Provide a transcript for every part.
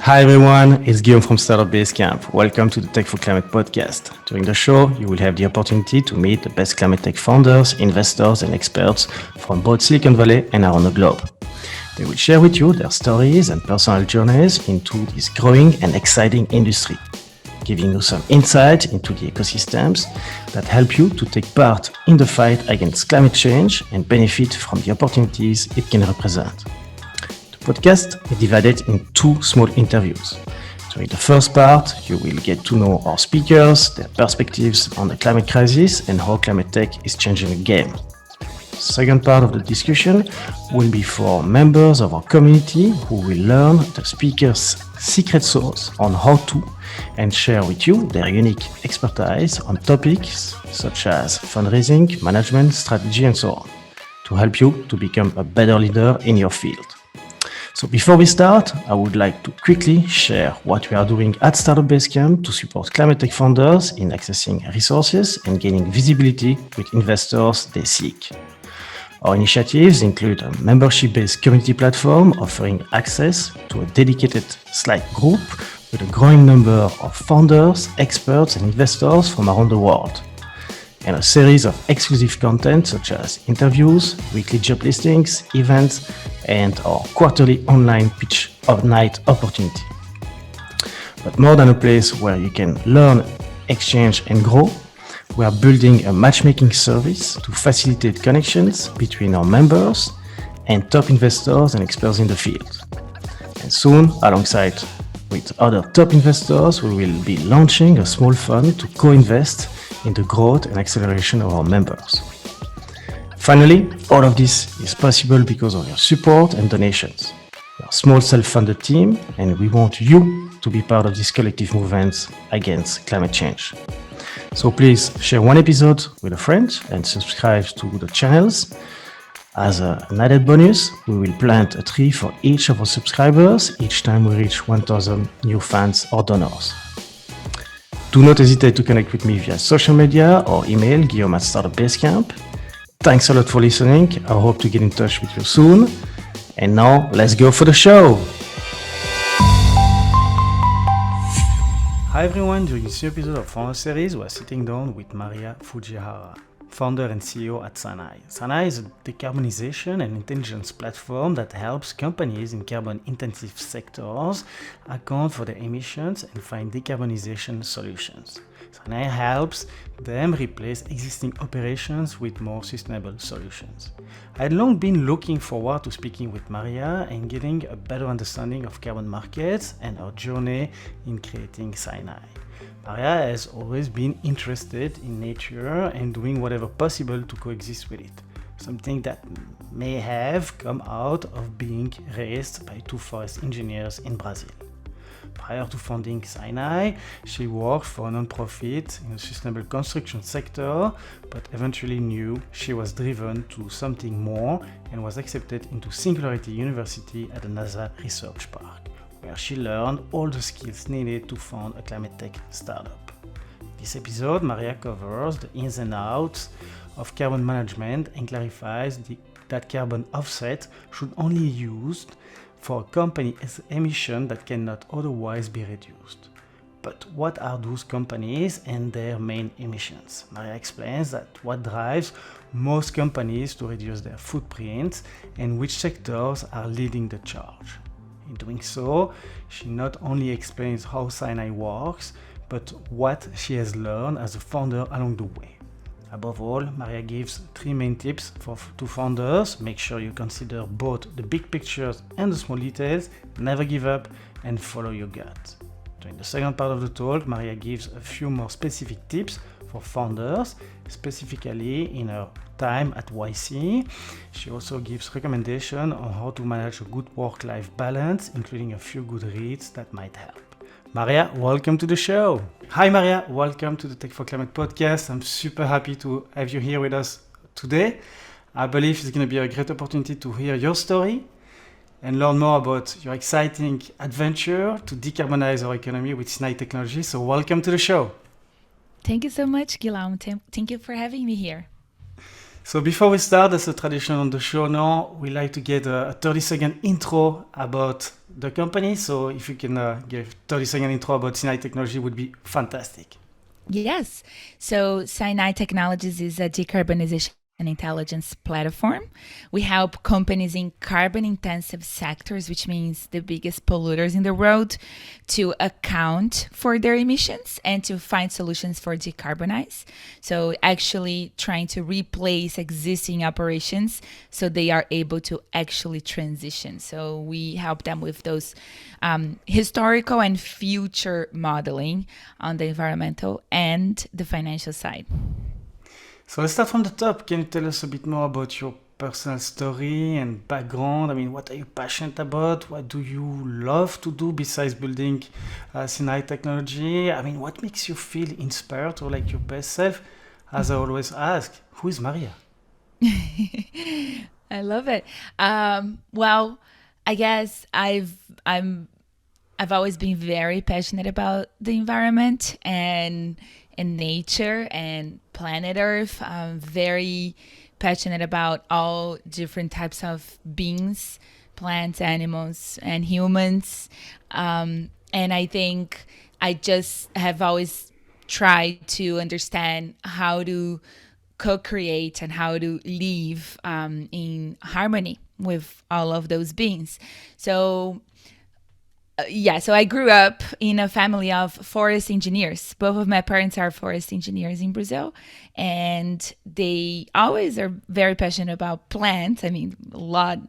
Hi everyone, it's Guillaume from Startup Basecamp. Welcome to the Tech for Climate podcast. During the show, you will have the opportunity to meet the best climate tech founders, investors, and experts from both Silicon Valley and around the globe. They will share with you their stories and personal journeys into this growing and exciting industry, giving you some insight into the ecosystems that help you to take part in the fight against climate change and benefit from the opportunities it can represent. The podcast is divided in two small interviews. So in the first part, you will get to know our speakers, their perspectives on the climate crisis and how climate tech is changing the game. The second part of the discussion will be for members of our community who will learn the speakers' secret sauce on how to and share with you their unique expertise on topics such as fundraising, management, strategy, and so on, to help you to become a better leader in your field. So before we start, I would like to quickly share what we are doing at Startup Basecamp to support climate tech founders in accessing resources and gaining visibility with investors they seek. Our initiatives include a membership-based community platform offering access to a dedicated Slack group with a growing number of founders, experts, and investors from around the world, and a series of exclusive content such as interviews, weekly job listings, events, and our quarterly online pitch of night opportunity. But more than a place where you can learn, exchange, and grow, we are building a matchmaking service to facilitate connections between our members and top investors and experts in the field. And soon, alongside with other top investors, we will be launching a small fund to co-invest in the growth and acceleration of our members. Finally, all of this is possible because of your support and donations. We are a small self-funded team, and we want you to be part of this collective movement against climate change. So please share one episode with a friend and subscribe to the channels. As an added bonus, we will plant a tree for each of our subscribers each time we reach 1,000 new fans or donors. Do not hesitate to connect with me via social media or email guillaume@startupbasecamp. Thanks a lot for listening. I hope to get in touch with you soon. And now, let's go for the show. Hi everyone, during this new episode of Founder Series, we're sitting down with Maria Fujihara, founder and CEO at SINAI. SINAI is a decarbonization and intelligence platform that helps companies in carbon-intensive sectors account for their emissions and find decarbonization solutions. SINAI helps them replace existing operations with more sustainable solutions. I had long been looking forward to speaking with Maria and getting a better understanding of carbon markets and our journey in creating SINAI. Maria has always been interested in nature and doing whatever possible to coexist with it, something that may have come out of being raised by two forest engineers in Brazil. Prior to founding SINAI, she worked for a non-profit in the sustainable construction sector, but eventually knew she was driven to something more and was accepted into Singularity University at the NASA Research Park, where she learned all the skills needed to found a climate tech startup. In this episode, Maria covers the ins and outs of carbon management and clarifies that carbon offset should only be used for a company's emission that cannot otherwise be reduced. But what are those companies and their main emissions? Maria explains that what drives most companies to reduce their footprints and which sectors are leading the charge. In doing so, she not only explains how SINAI works, but what she has learned as a founder along the way. Above all, Maria gives three main tips to founders. Make sure you consider both the big pictures and the small details, never give up, and follow your gut. During the second part of the talk, Maria gives a few more specific tips for founders, specifically in her time at YC. She also gives recommendations on how to manage a good work-life balance, including a few good reads that might help. Maria, welcome to the show. Hi Maria, welcome to the Tech for Climate podcast. I'm super happy to have you here with us today. I believe it's going to be a great opportunity to hear your story and learn more about your exciting adventure to decarbonize our economy with SINAI technology. So welcome to the show. Thank you so much, Guillaume. Thank you for having me here. So before we start, as a tradition on the show now, we like to get a 30-second intro about the company. So if you can give 30-second intro about SINAI Technology would be fantastic. Yes. So SINAI Technologies is a decarbonization and intelligence platform. We help companies in carbon intensive sectors, which means the biggest polluters in the world, to account for their emissions and to find solutions for decarbonize. So actually trying to replace existing operations so they are able to actually transition. So we help them with those historical and future modeling on the environmental and the financial side. So let's start from the top. Can you tell us a bit more about your personal story and background? I mean, what are you passionate about? What do you love to do besides building SINAI Technology? I mean, what makes you feel inspired or like your best self? As I always ask, who is Maria? I love it. Well, I guess I've always been very passionate about the environment and nature and planet Earth. I'm very passionate about all different types of beings, plants, animals, and humans. And I think I just have always tried to understand how to co-create and how to live in harmony with all of those beings. So so I grew up in a family of forest engineers. Both of my parents are forest engineers in Brazil, and they always are very passionate about plants. I mean, a lot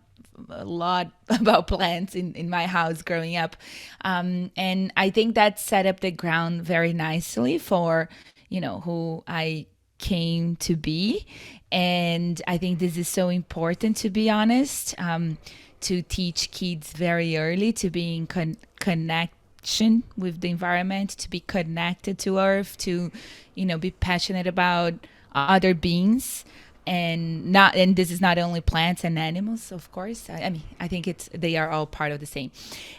about plants in my house growing up. And I think that set up the ground very nicely for, who I came to be. And I think this is so important, to be honest, to teach kids very early to be in connection with the environment, to be connected to Earth, to, be passionate about other beings. And this is not only plants and animals, of course. I mean, I think they are all part of the same.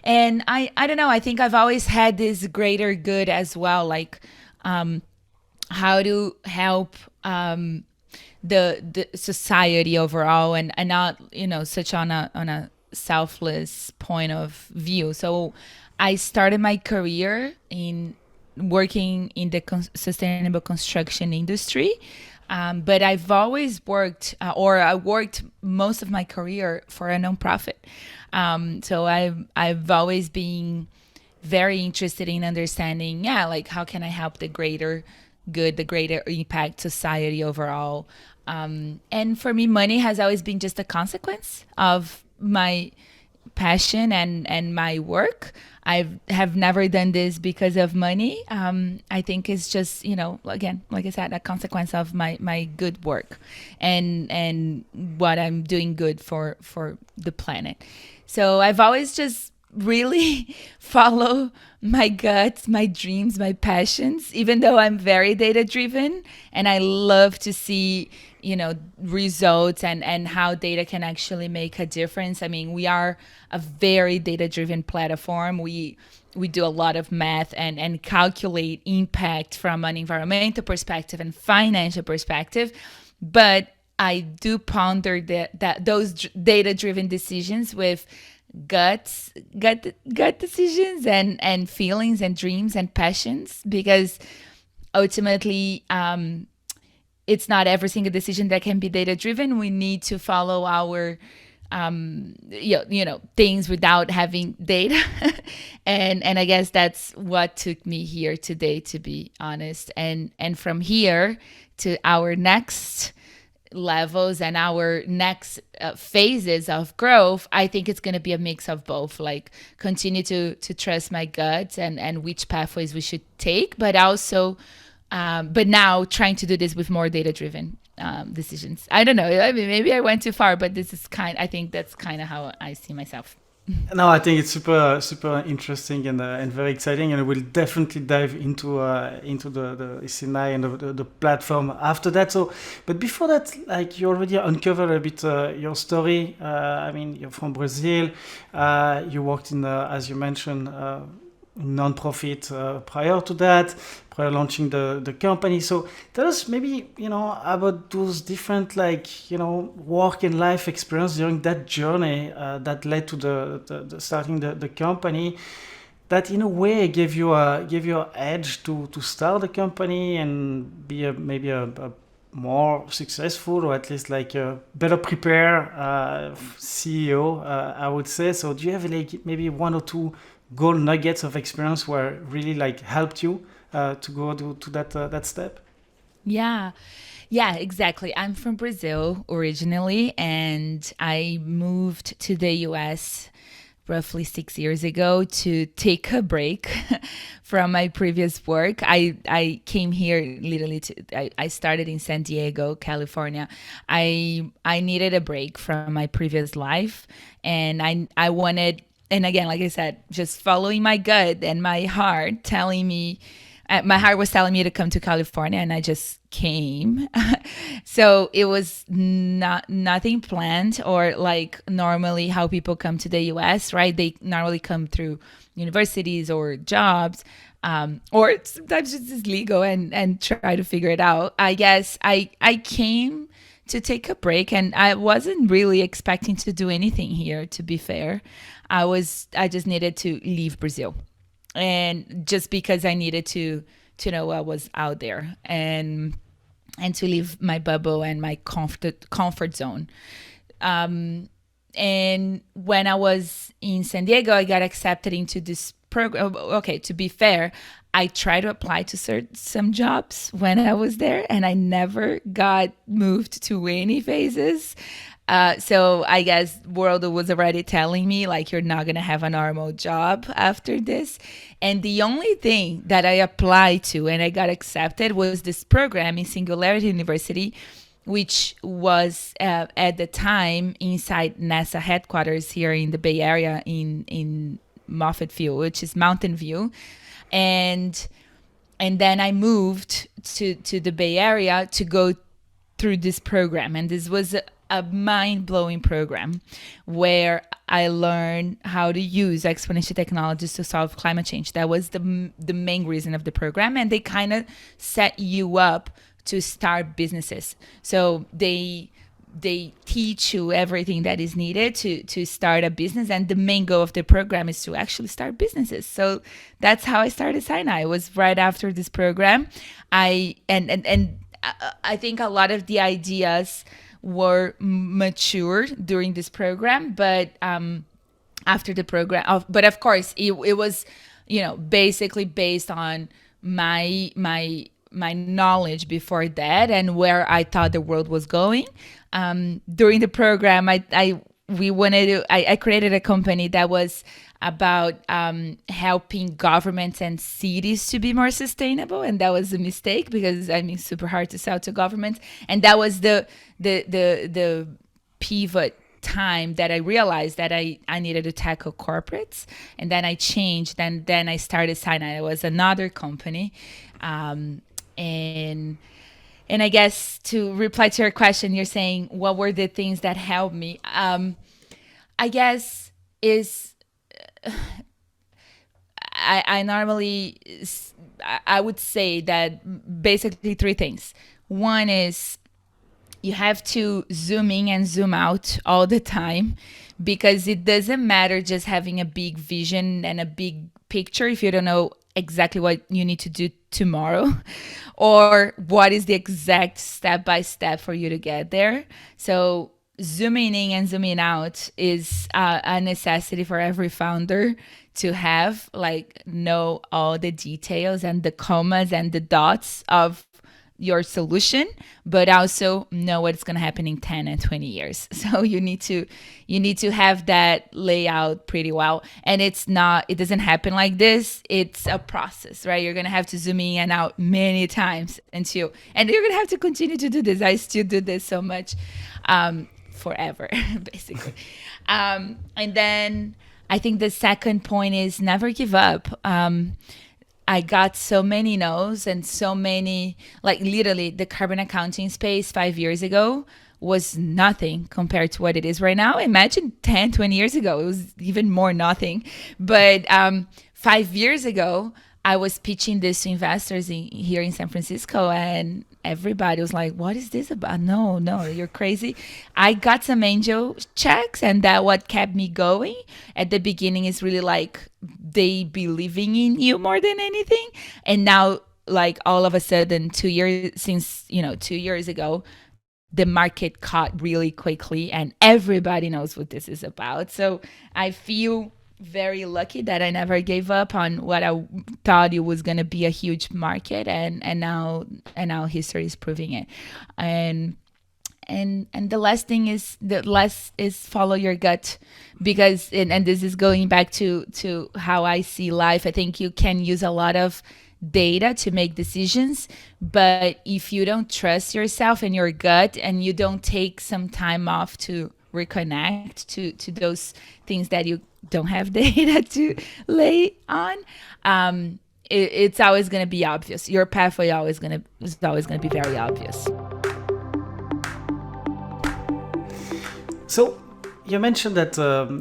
And I don't know, I think I've always had this greater good as well, like how to help the society overall, and not such on a selfless point of view. So I started my career in working in the sustainable construction industry. But I've always worked, or I worked most of my career for a nonprofit. So I've always been very interested in understanding, like how can I help the greater good, the greater impact society overall. And for me, money has always been just a consequence of my passion and my work. I have never done this because of money. I think it's just, again, like I said, a consequence of my good work and what I'm doing good for the planet. So I've always just really follow my guts, my dreams, my passions, even though I'm very data driven and I love to see, results and how data can actually make a difference. I mean, we are a very data driven platform. We do a lot of math and calculate impact from an environmental perspective and financial perspective. But I do ponder that those data driven decisions with gut decisions and feelings and dreams and passions, because ultimately it's not every single decision that can be data driven. We need to follow our things without having data. and I guess that's what took me here today, to be honest. And from here to our next levels and our next phases of growth, I think it's going to be a mix of both, like continue to trust my gut and which pathways we should take, but also but now trying to do this with more data driven decisions. I don't know, I mean, maybe I went too far, but I think that's kind of how I see myself. No, I think it's super interesting and very exciting, and we'll definitely dive into the SINAI and the platform after that. So, but before that, like you already uncovered a bit your story. I mean, you're from Brazil. You worked in, as you mentioned, non-profit prior to that, prior launching the company. So tell us maybe, about those different work and life experience during that journey that led to the starting the company, that in a way gave you an edge to start the company and be maybe a more successful, or at least like a better prepared CEO, I would say. So do you have like maybe one or two gold nuggets of experience where really like helped you to go to that step? Yeah. Yeah, exactly. I'm from Brazil originally, and I moved to the US roughly 6 years ago to take a break from my previous work. I came here literally I started in San Diego, California. I needed a break from my previous life, and I wanted, and again, like I said, just following my gut and my heart telling me, my heart was telling me to come to California, and I just came. So it was nothing planned, or like normally how people come to the US, right? They normally come through universities or jobs, or sometimes just legal and try to figure it out. I guess I came to take a break, and I wasn't really expecting to do anything here, to be fair. I just needed to leave Brazil, and just because I needed to know what was out there, and to leave my bubble and my comfort zone. And when I was in San Diego, I got accepted into this program. Okay, to be fair, I tried to apply to some jobs when I was there, and I never got moved to any phases. So I guess world was already telling me, like, you're not gonna have a normal job after this. And the only thing that I applied to and I got accepted was this program in Singularity University, which was at the time inside NASA headquarters here in the Bay Area in Moffett View, which is Mountain View. And then I moved to the Bay Area to go through this program. And this was a mind-blowing program where I learned how to use exponential technologies to solve climate change. That was the main reason of the program. And they kind of set you up to start businesses. So they teach you everything that is needed to start a business, and the main goal of the program is to actually start businesses. So that's how I started SINAI. It was right after this program. I think a lot of the ideas were mature during this program, but after the program, but of course it was, basically based on my knowledge before that and where I thought the world was going. During the program, I created a company that was about helping governments and cities to be more sustainable, and that was a mistake because it's super hard to sell to governments, and that was the pivot time that I realized that I needed to tackle corporates, and then I changed, and then I started SINAI. It was another company, and I guess to reply to your question, you're saying what were the things that helped me? I guess is I normally I would say that basically three things. One is you have to zoom in and zoom out all the time, because it doesn't matter just having a big vision and a big picture if you don't know exactly what you need to do tomorrow or what is the exact step by step for you to get there. So zooming in and zooming out is a necessity for every founder to have, like, know all the details and the commas and the dots of your solution, but also know what's going to happen in 10 and 20 years. So you need to have that layout pretty well. And it doesn't happen like this. It's a process, right? You're going to have to zoom in and out many times and you're going to have to continue to do this. I still do this so much, forever, basically. And then I think the second point is never give up. I got so many no's and so many, like, literally the carbon accounting space 5 years ago was nothing compared to what it is right now. Imagine 10, 20 years ago, it was even more nothing. But 5 years ago, I was pitching this to investors here in San Francisco, and everybody was like, "What is this about? No, no, you're crazy." I got some angel checks, and that what kept me going. At the beginning, is really like they believing in you more than anything, and now, like all of a sudden, 2 years since 2 years ago, the market caught really quickly, and everybody knows what this is about. So I feel very lucky that I never gave up on what I thought it was going to be a huge market, and now history is proving it. And the last thing is follow your gut, because and this is going back to how I see life. I think you can use a lot of data to make decisions, but if you don't trust yourself and your gut, and you don't take some time off to reconnect to those things that you don't have data to lay on, it's always going to be obvious. Your pathway is always going to be very obvious. So you mentioned that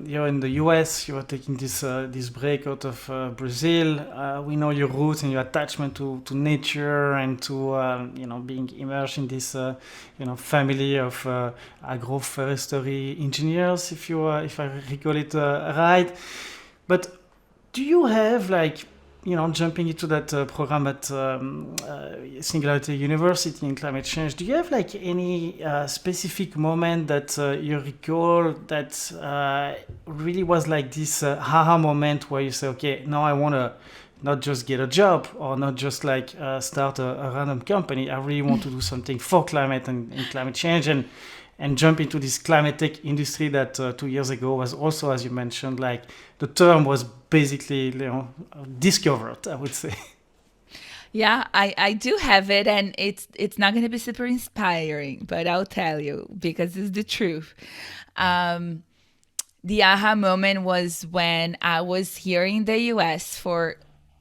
you're in the US, you are taking this break out of Brazil. We know your roots and your attachment to nature and to being immersed in this family of agroforestry engineers, if I recall it right. But do you have jumping into that program at Singularity University in climate change, do you have any specific moment that you recall that really was like this aha moment where you say, okay, now I want to not just get a job or not just start a random company. I really want to do something for climate and climate change, and jump into this climate tech industry that 2 years ago was also, as you mentioned, the term was basically discovered, I would say. Yeah, I do have it, and it's not going to be super inspiring, but I'll tell you because it's the truth. The aha moment was when I was here in the US for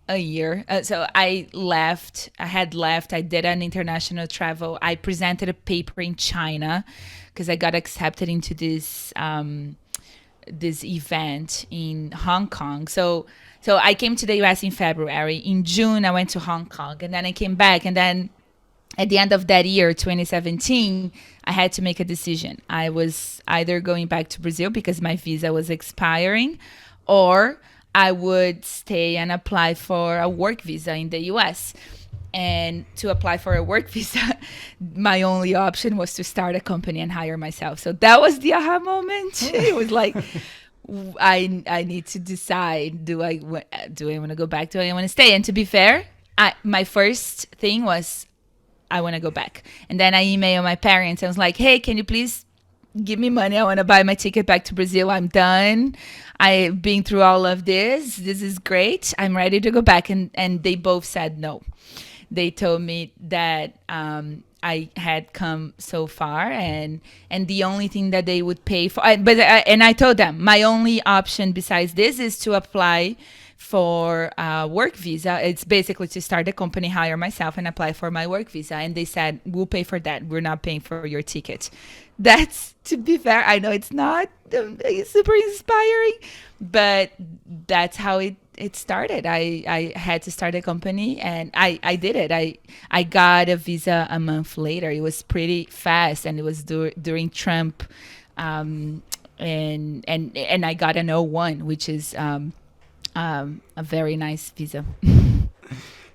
a year. So I did an international travel. I presented a paper in China because I got accepted into this event in Hong Kong. So I came to the US in February. In June, I went to Hong Kong, and then I came back. And then at the end of that year, 2017, I had to make a decision. I was either going back to Brazil because my visa was expiring, or I would stay and apply for a work visa in the US. And to apply for a work visa, my only option was to start a company and hire myself. So that was the aha moment. It was like, I need to decide, do I want to go back? Do I want to stay? And to be fair, my first thing was, I want to go back. And then I emailed my parents. I was like, hey, can you please give me money? I want to buy my ticket back to Brazil. I'm done. I've been through all of this. This is great. I'm ready to go back. And they both said no. They told me that I had come so far, and the only thing that they would pay for, and I told them my only option besides this is to apply for a work visa. It's basically to start a company, hire myself, and apply for my work visa. And they said, we'll pay for that. We're not paying for your ticket. That's, to be fair, I know it's not super inspiring, but that's how it started. I had to start a company, and I did it. I got a visa a month later. It was pretty fast, and it was during Trump, and I got an O1, which is a very nice visa.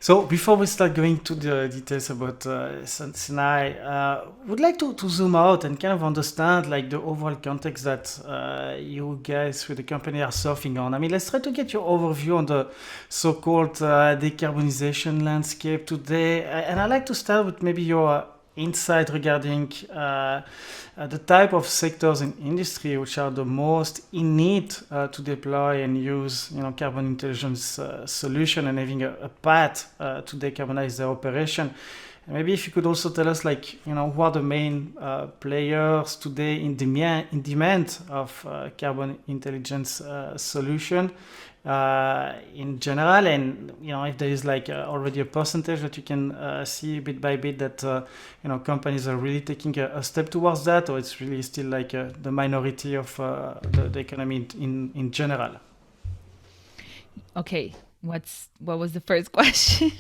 So before we start going to the details about SINAI, would like to zoom out and kind of understand the overall context that you guys with the company are surfing on. I mean, let's try to get your overview on the so-called decarbonization landscape today. And I'd like to start with maybe your insight regarding the type of sectors in industry which are the most in need to deploy and use carbon intelligence solution and having a path to decarbonize their operation. And maybe if you could also tell us who are the main players today in demand of carbon intelligence solution in general, and if there is already a percentage that you can see bit by bit that companies are really taking a step towards that, or it's really still the minority of the economy in general. Okay, what was the first question?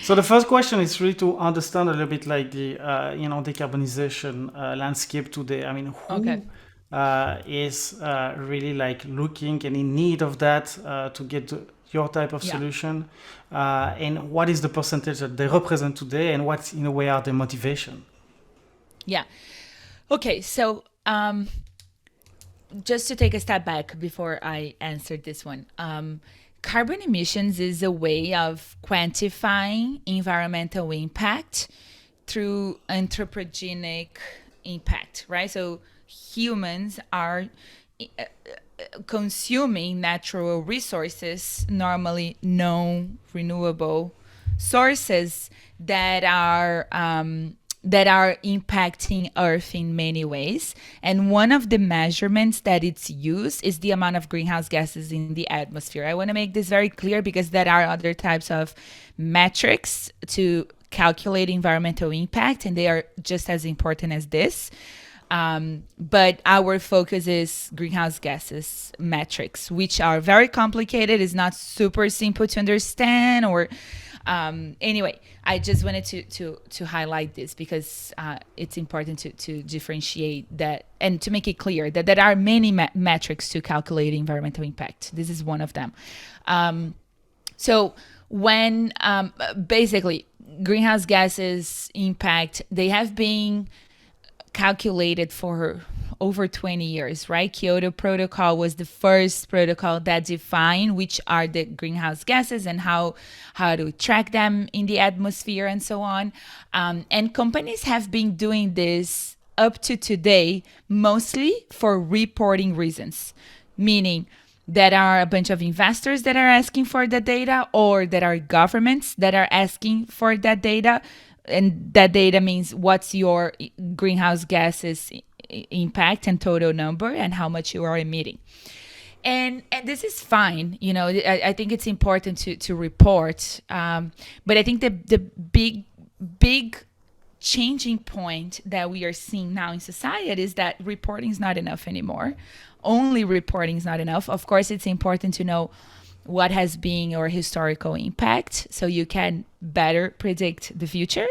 So the first question is really to understand a little bit like the decarbonization landscape today. I mean, Okay. who is really like looking and in need of that to get your type of Yeah. solution, and what is the percentage that they represent today, and what in a way are their motivation? Yeah. Okay. So just to take a step back before I answer this one, carbon emissions is a way of quantifying environmental impact through anthropogenic impact, right? So humans are consuming natural resources, normally non-renewable sources that are impacting Earth in many ways. And one of the measurements that it's used is the amount of greenhouse gases in the atmosphere. I want to make this very clear because there are other types of metrics to calculate environmental impact, and they are just as important as this. But our focus is greenhouse gases metrics, which are very complicated. It's not super simple to understand or anyway, I just wanted to highlight this because it's important to differentiate that and to make it clear that there are many metrics to calculate environmental impact. This is one of them. So when basically greenhouse gases impact, they have been calculated for over 20 years, right? Kyoto Protocol was the first protocol that defined which are the greenhouse gases and how to track them in the atmosphere and so on. And companies have been doing this up to today, mostly for reporting reasons, meaning there are a bunch of investors that are asking for the data, or there are governments that are asking for that data. And that data means what's your greenhouse gases impact and total number and how much you are emitting. And this is fine. You know, I think it's important to report. But I think the big changing point that we are seeing now in society is that reporting is not enough anymore. Only reporting is not enough. Of course, it's important to know what has been your historical impact so you can better predict the future.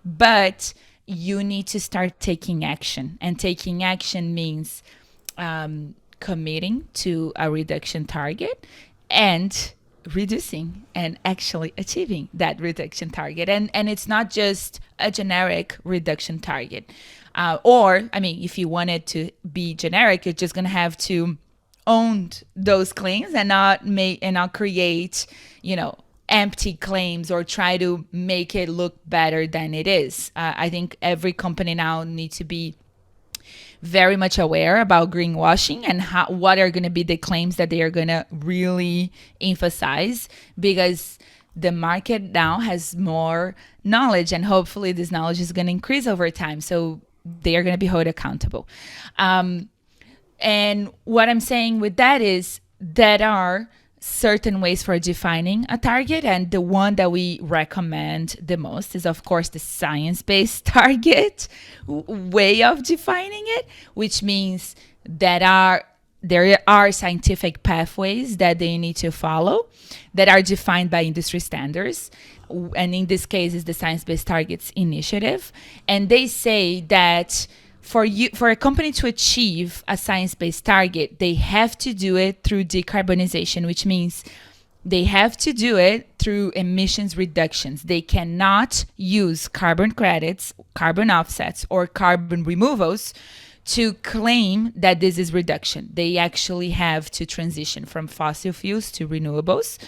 But you need to start taking action. And taking action means committing to a reduction target and reducing and actually achieving that reduction target. And it's not just a generic reduction target. Or, I mean, if you want it to be generic, you're just going to have to own those claims and not create, empty claims or try to make it look better than it is. I think every company now needs to be very much aware about greenwashing and what are going to be the claims that they are going to really emphasize, because the market now has more knowledge, and hopefully this knowledge is going to increase over time. So they are going to be held accountable. And what I'm saying with that is there are certain ways for defining a target, and the one that we recommend the most is, of course, the science-based target way of defining it, which means that there are scientific pathways that they need to follow that are defined by industry standards. And in this case, is the Science-Based Targets Initiative. And they say that for a company to achieve a science-based target, they have to do it through decarbonization, which means they have to do it through emissions reductions. They cannot use carbon credits, carbon offsets, or carbon removals to claim that this is reduction. They actually have to transition from fossil fuels to renewables,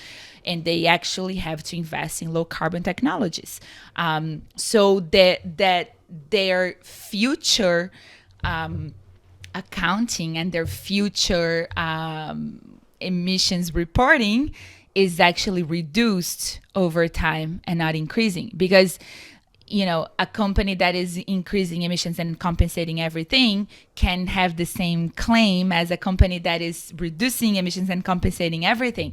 and they actually have to invest in low carbon technologies. So that their future accounting and their future emissions reporting is actually reduced over time and not increasing. Because a company that is increasing emissions and compensating everything can have the same claim as a company that is reducing emissions and compensating everything.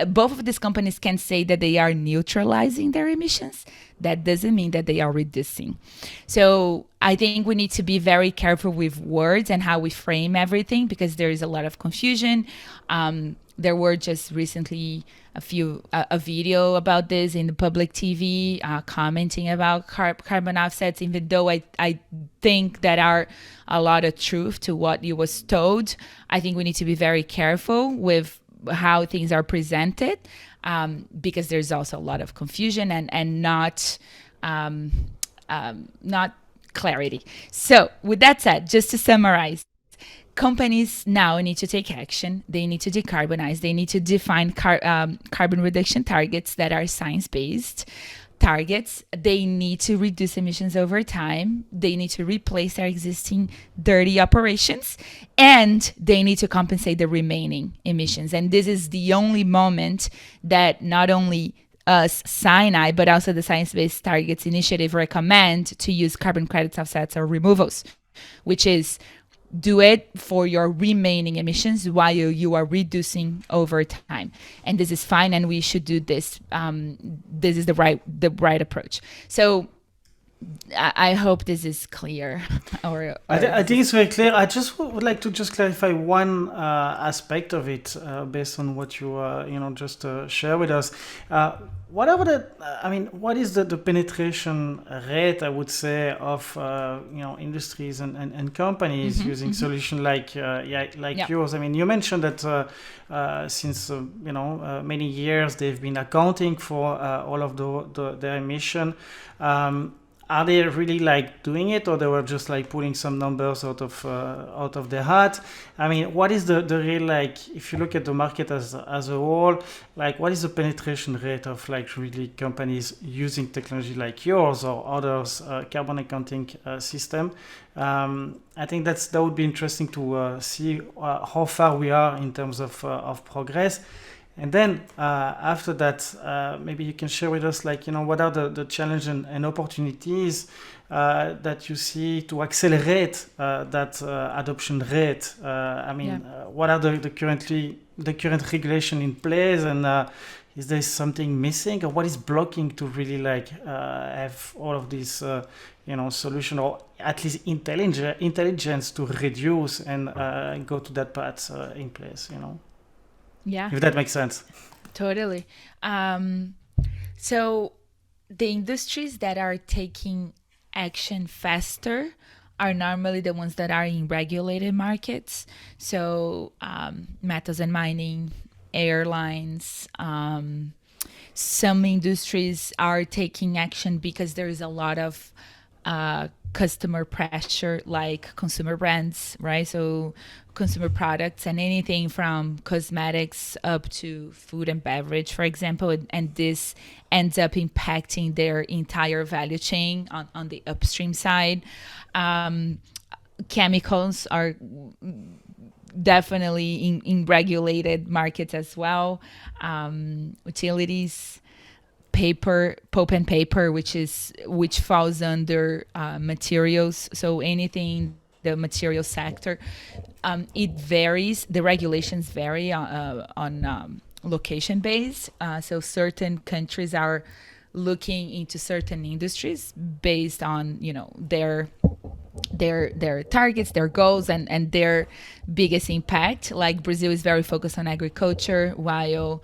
Both of these companies can say that they are neutralizing their emissions. That doesn't mean that they are reducing. So I think we need to be very careful with words and how we frame everything, because there is a lot of confusion. there were just recently a video about this in the public TV, commenting about carbon offsets, even though I think that are a lot of truth to what you was told. I think we need to be very careful with how things are presented, because there's also a lot of confusion and not clarity. So with that said, just to summarize, companies now need to take action. They need to decarbonize. They need to define carbon reduction targets that are science-based targets. They need to reduce emissions over time. They need to replace their existing dirty operations, and they need to compensate the remaining emissions. And this is the only moment that not only us, SINAI, but also the Science Based Targets Initiative recommend to use carbon credits, offsets, or removals, which is do it for your remaining emissions while you are reducing over time. And this is fine, and we should do this. This is the right approach. So I hope this is clear. I think it's very clear. I just would like to just clarify one aspect of it based on what you just share with us. What is the penetration rate, I would say, of industries and companies using solutions like yours? I mean, you mentioned that since many years they've been accounting for all of their emission. Are they really doing it, or they were just pulling some numbers out of their hat? I mean, what is the real if you look at the market as a whole, what is the penetration rate of really companies using technology like yours or others carbon accounting system? I think that would be interesting to see how far we are in terms of progress. And then after that, maybe you can share with us, what are the challenges and opportunities that you see to accelerate that adoption rate? What are the current regulation in place, and is there something missing, or what is blocking to really have all of these solution, or at least intelligence to reduce and go to that path in place? Yeah. If that makes sense. Totally. So the industries that are taking action faster are normally the ones that are in regulated markets. So metals and mining, airlines, some industries are taking action because there is a lot of customer pressure, like consumer brands, right? So consumer products and anything from cosmetics up to food and beverage, for example, and this ends up impacting their entire value chain on the upstream side. Chemicals are definitely in regulated markets as well. Utilities, pulp and paper, which falls under materials. So anything the material sector, it varies. The regulations vary on location based. So certain countries are looking into certain industries based on their targets, their goals, and their biggest impact. Like Brazil is very focused on agriculture, while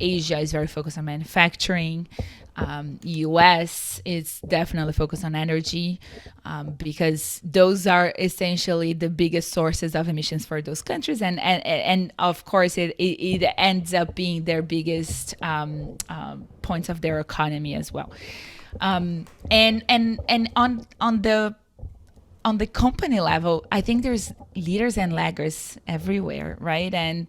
Asia is very focused on manufacturing. US is definitely focused on energy, because those are essentially the biggest sources of emissions for those countries, and of course it ends up being their biggest points of their economy as well. And on the company level, I think there's leaders and laggards everywhere, right? And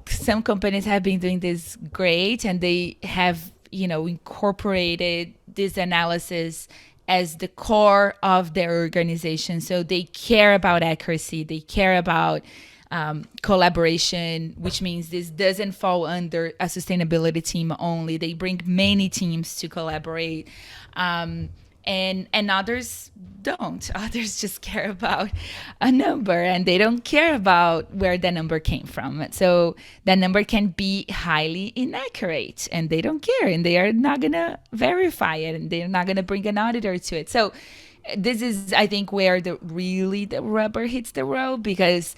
some companies have been doing this great, and they have incorporated this analysis as the core of their organization. So they care about accuracy, they care about collaboration, which means this doesn't fall under a sustainability team only. They bring many teams to collaborate. And others don't. Others just care about a number, and they don't care about where the number came from. So that number can be highly inaccurate, and they don't care, and they are not going to verify it, and they're not going to bring an auditor to it. So this is, I think, where the rubber hits the road, because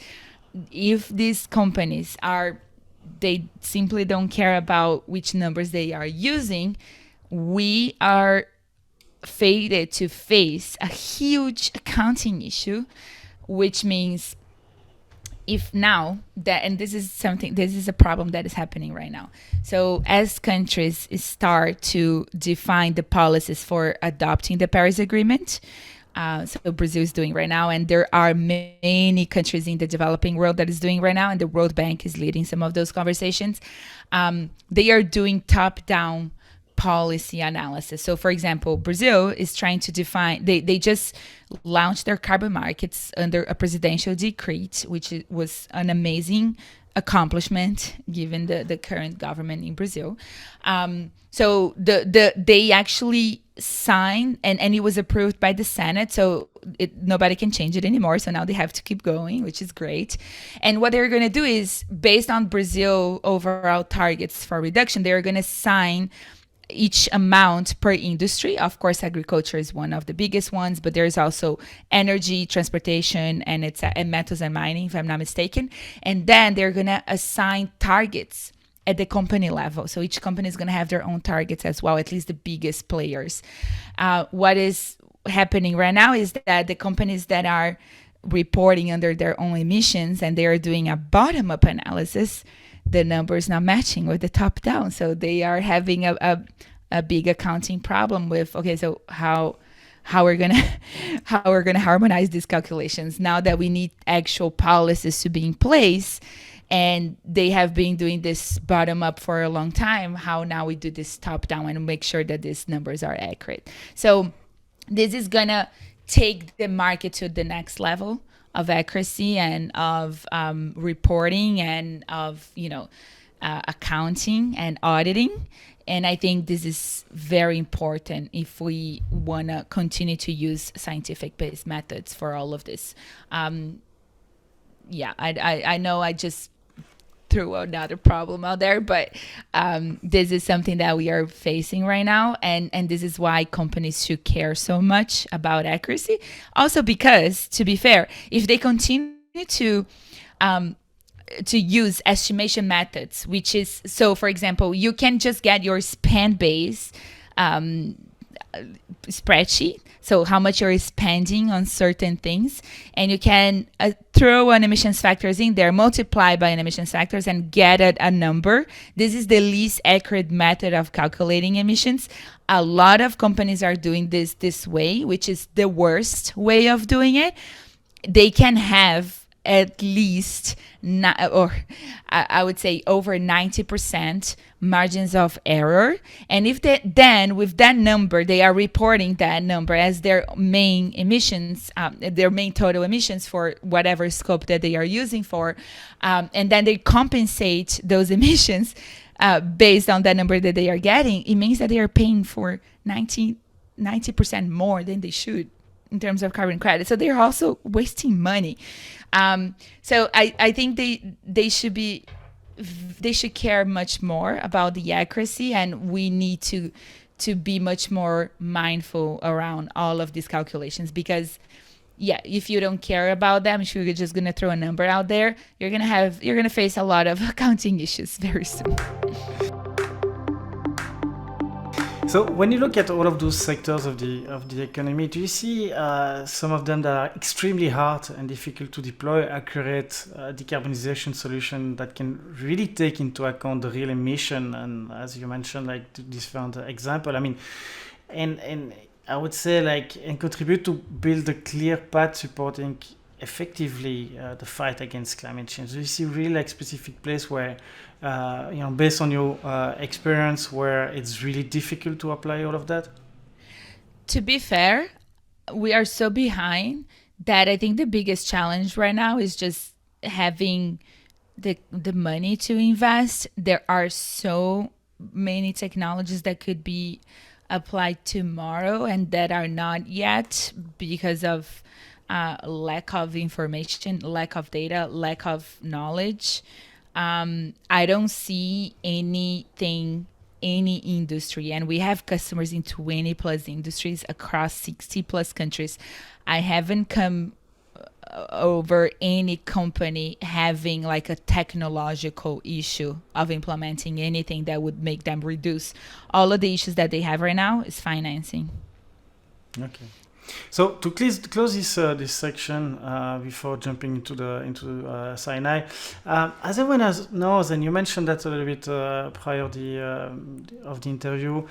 if these companies are they simply don't care about which numbers they are using, we are fated to face a huge accounting issue, which means if now that, and this is a problem that is happening right now. So as countries start to define the policies for adopting the Paris Agreement, so Brazil is doing right now, and there are many countries in the developing world that is doing right now, and the World Bank is leading some of those conversations. They are doing top-down policy analysis. So for example, Brazil is trying to define, they just launched their carbon markets under a presidential decree, which was an amazing accomplishment given the current government in Brazil. So they actually signed, and it was approved by the Senate, so nobody can change it anymore. So now they have to keep going, which is great. And what they're going to do is, based on Brazil overall targets for reduction, they're going to sign each amount per industry. Of course, agriculture is one of the biggest ones, but there's also energy, transportation, and metals and mining, if I'm not mistaken. And then they're going to assign targets at the company level. So each company is going to have their own targets as well, at least the biggest players. What is happening right now is that the companies that are reporting under their own emissions and they are doing a bottom-up analysis, the numbers not matching with the top down. So they are having a big accounting problem with, okay, so how we're gonna harmonize these calculations now that we need actual policies to be in place, and they have been doing this bottom up for a long time. How now we do this top down and make sure that these numbers are accurate. So this is gonna take the market to the next level of accuracy and of reporting and of accounting and auditing. And I think this is very important if we want to continue to use scientific-based methods for all of this. I know I just threw another problem out there, but this is something that we are facing right now, and this is why companies should care so much about accuracy. Also because, to be fair, if they continue to use estimation methods, which is, so for example, you can just get your spend base spreadsheet, so how much you're spending on certain things, and you can throw an emissions factors in there, multiply by an emissions factors, and get a number. This is the least accurate method of calculating emissions. A lot of companies are doing this way, which is the worst way of doing it. They can have at least, I would say over 90% margins of error. And if then with that number, they are reporting that number as their main emissions, their main total emissions for whatever scope that they are using for, and then they compensate those emissions based on that number that they are getting, it means that they are paying for 90% more than they should in terms of carbon credit. So they're also wasting money. So I think they should care much more about the accuracy, and we need to be much more mindful around all of these calculations, because if you don't care about them, if you're just gonna throw a number out there, you're gonna face a lot of accounting issues very soon. So when you look at all of those sectors of the economy, do you see some of them that are extremely hard and difficult to deploy accurate decarbonization solution that can really take into account the real emission, and as you mentioned, like different example, I mean, and I would say and contribute to build a clear path supporting effectively the fight against climate change? Do you see really specific place where based on your experience, where it's really difficult to apply all of that? To be fair, we are so behind that I think the biggest challenge right now is just having the money to invest. There are so many technologies that could be applied tomorrow and that are not yet because of lack of information, lack of data, lack of knowledge. I don't see any industry, and we have customers in 20 plus industries across 60 plus countries. I haven't come over any company having like a technological issue of implementing anything that would make them reduce all of the issues that they have right now is financing. Okay. So to close this section before jumping into SINAI, as everyone knows, and you mentioned that a little bit prior of the interview,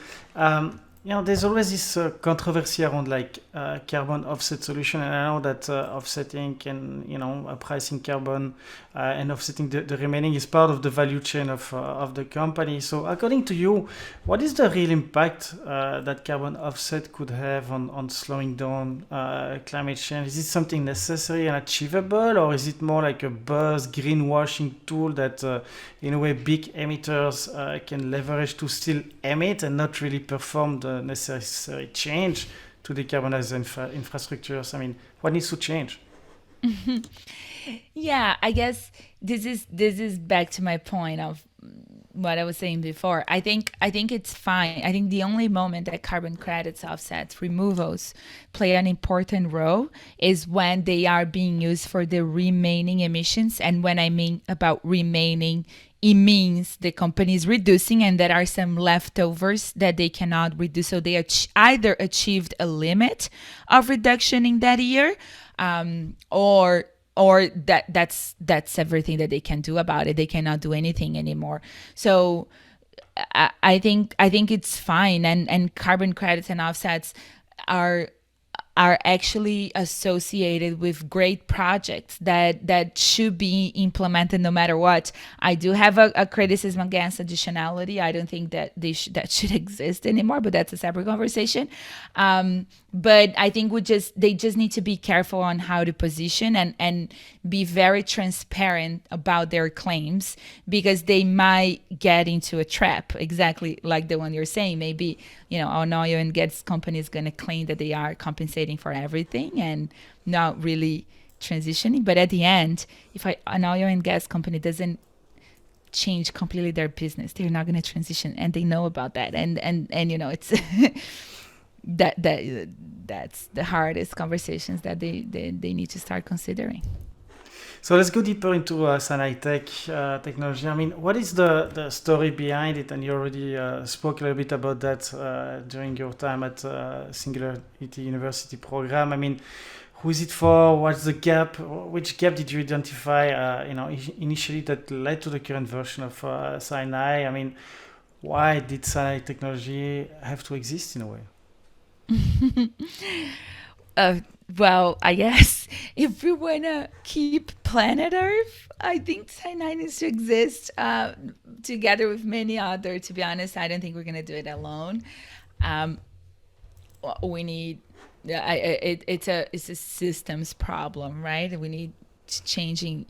there's always this controversy around like carbon offset solution, and I know that offsetting can, pricing carbon and offsetting the remaining is part of the value chain of the company. So according to you, what is the real impact that carbon offset could have on slowing down climate change? Is it something necessary and achievable, or is it more like a buzz greenwashing tool that in a way big emitters can leverage to still emit and not really perform the necessary change to decarbonize infrastructures? I mean, what needs to change? Yeah, I guess this is back to my point of what I was saying before. I think it's fine. I think the only moment that carbon credits, offsets, removals play an important role is when they are being used for the remaining emissions. And when I mean about remaining, it means the company is reducing and there are some leftovers that they cannot reduce. So they either achieved a limit of reduction in that year, or that's everything that they can do about it. They cannot do anything anymore. So I think it's fine, and carbon credits and offsets are actually associated with great projects that should be implemented no matter what. I do have a criticism against additionality. I don't think that that should exist anymore, but that's a separate conversation. But I think they just need to be careful on how to position and be very transparent about their claims, because they might get into a trap, exactly like the one you're saying. Maybe, an oil and gas company is going to claim that they are compensating for everything and not really transitioning. But at the end, if an oil and gas company doesn't change completely their business, they're not going to transition, and they know about that. And it's that's the hardest conversations that they need to start considering. So let's go deeper into SINAI technology. I mean, what is the story behind it? And you already spoke a little bit about that during your time at Singularity University program. I mean, who is it for? What's the gap? Which gap did you identify initially that led to the current version of SINAI? I mean, why did SINAI technology have to exist in a way? Well, I guess if we want to keep planet Earth, I think SINAI needs to exist together with many other. To be honest, I don't think we're going to do it alone. We need, it's a systems problem, right? We need changing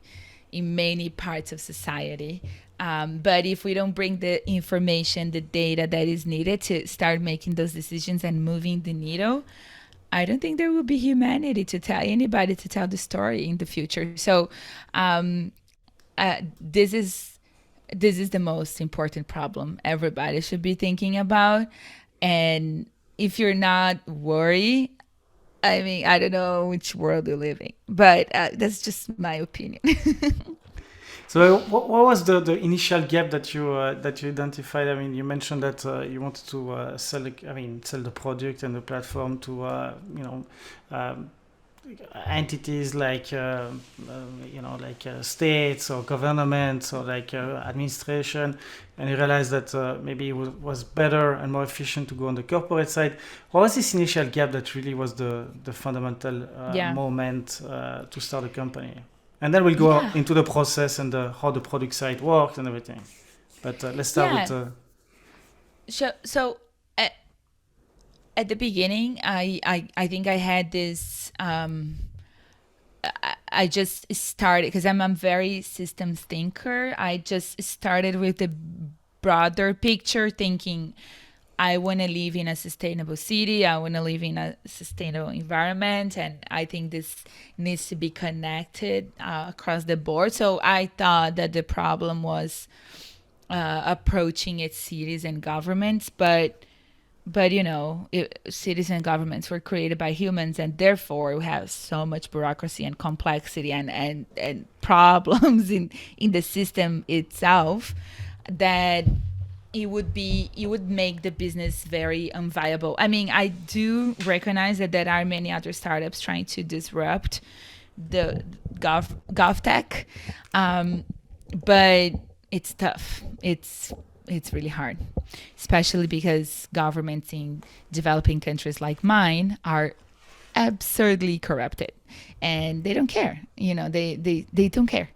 in many parts of society. But if we don't bring the information, the data that is needed to start making those decisions and moving the needle, I don't think there will be humanity to tell anybody to tell the story in the future. So this is the most important problem everybody should be thinking about. And if you're not worried, I mean, I don't know which world you're living, but that's just my opinion. So what was the initial gap that you identified? I mean, you mentioned that you wanted to sell the product and the platform to entities like states or governments or administration, and you realized that maybe it was better and more efficient to go on the corporate side. What was this initial gap that really was the fundamental moment to start a company? And then we'll go into the process and how the product side works and everything. But let's start with... So at the beginning, I think I had this... I just started, because I'm a very systems thinker. I just started with the broader picture, thinking I want to live in a sustainable city. I want to live in a sustainable environment. And I think this needs to be connected across the board. So I thought that the problem was approaching its cities and governments. But but citizen governments were created by humans, and therefore we have so much bureaucracy and complexity and problems in the system itself that it would make the business very unviable. I mean, I do recognize that there are many other startups trying to disrupt the GovTech, but it's tough. It's really hard, especially because governments in developing countries like mine are absurdly corrupted, and they don't care. They don't care.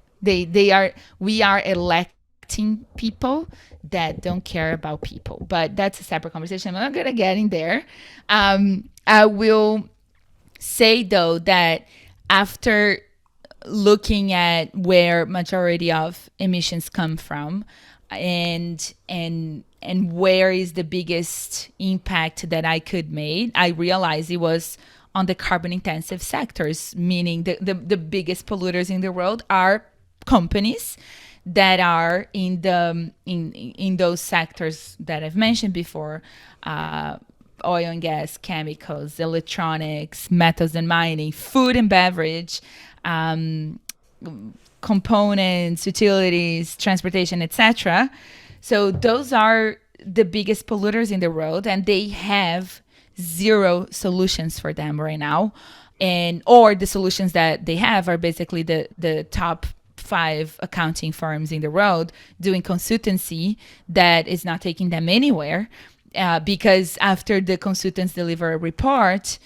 We are electing people that don't care about people, but that's a separate conversation. I'm not gonna get in there. I will say though that after looking at where majority of emissions come from, and where is the biggest impact that I could make, I realized it was on the carbon intensive sectors, meaning the biggest polluters in the world are companies that are in those sectors that I've mentioned before, oil and gas, chemicals, electronics, metals and mining, food and beverage, components, utilities, transportation, etc. So those are the biggest polluters in the world, and they have zero solutions for them right now. Or the solutions that they have are basically the top 5 accounting firms in the world doing consultancy that is not taking them anywhere, because after the consultants deliver a report,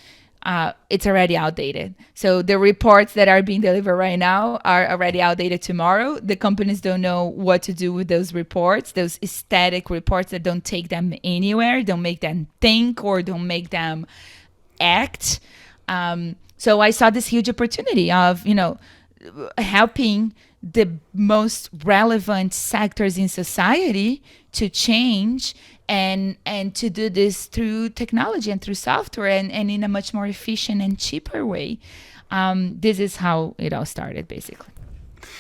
it's already outdated. So the reports that are being delivered right now are already outdated tomorrow. The companies don't know what to do with those reports, those static reports that don't take them anywhere, don't make them think, or don't make them act. So I saw this huge opportunity of, helping the most relevant sectors in society to change and to do this through technology and through software and in a much more efficient and cheaper way. This is how it all started, basically.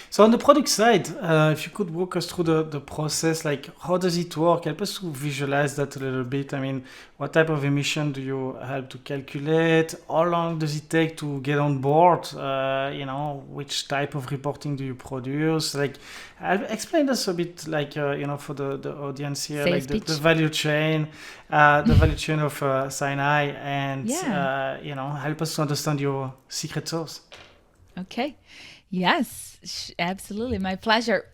So on the product side, if you could walk us through the process, like how does it work? Help us to visualize that a little bit. I mean, what type of emission do you help to calculate? How long does it take to get on board? Which type of reporting do you produce? Like, explain us a bit, like, for the audience here, like the value chain, the value chain of SINAI, and, help us to understand your secret sauce. Okay. Yes, absolutely. My pleasure.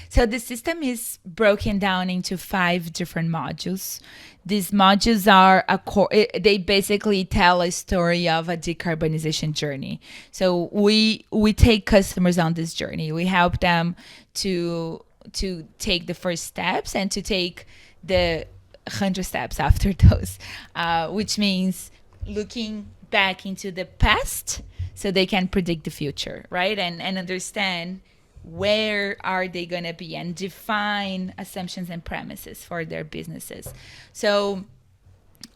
So the system is broken down into 5 different modules. These modules are they basically tell a story of a decarbonization journey. So we take customers on this journey. We help them to take the first steps and to take the 100 steps after those, which means looking back into the past so they can predict the future, right? And understand where are they going to be and define assumptions and premises for their businesses. So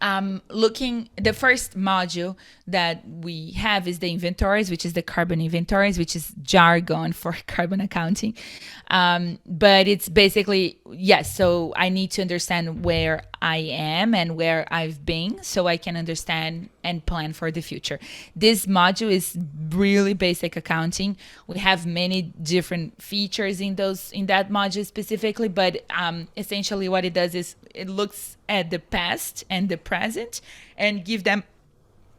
the first module that we have is the inventories, which is the carbon inventories, which is jargon for carbon accounting. But it's basically, yes, so I need to understand where I am and where I've been so I can understand and plan for the future. This module is really basic accounting. We have many different features in that module specifically, but essentially what it does is it looks at the past and the present and give them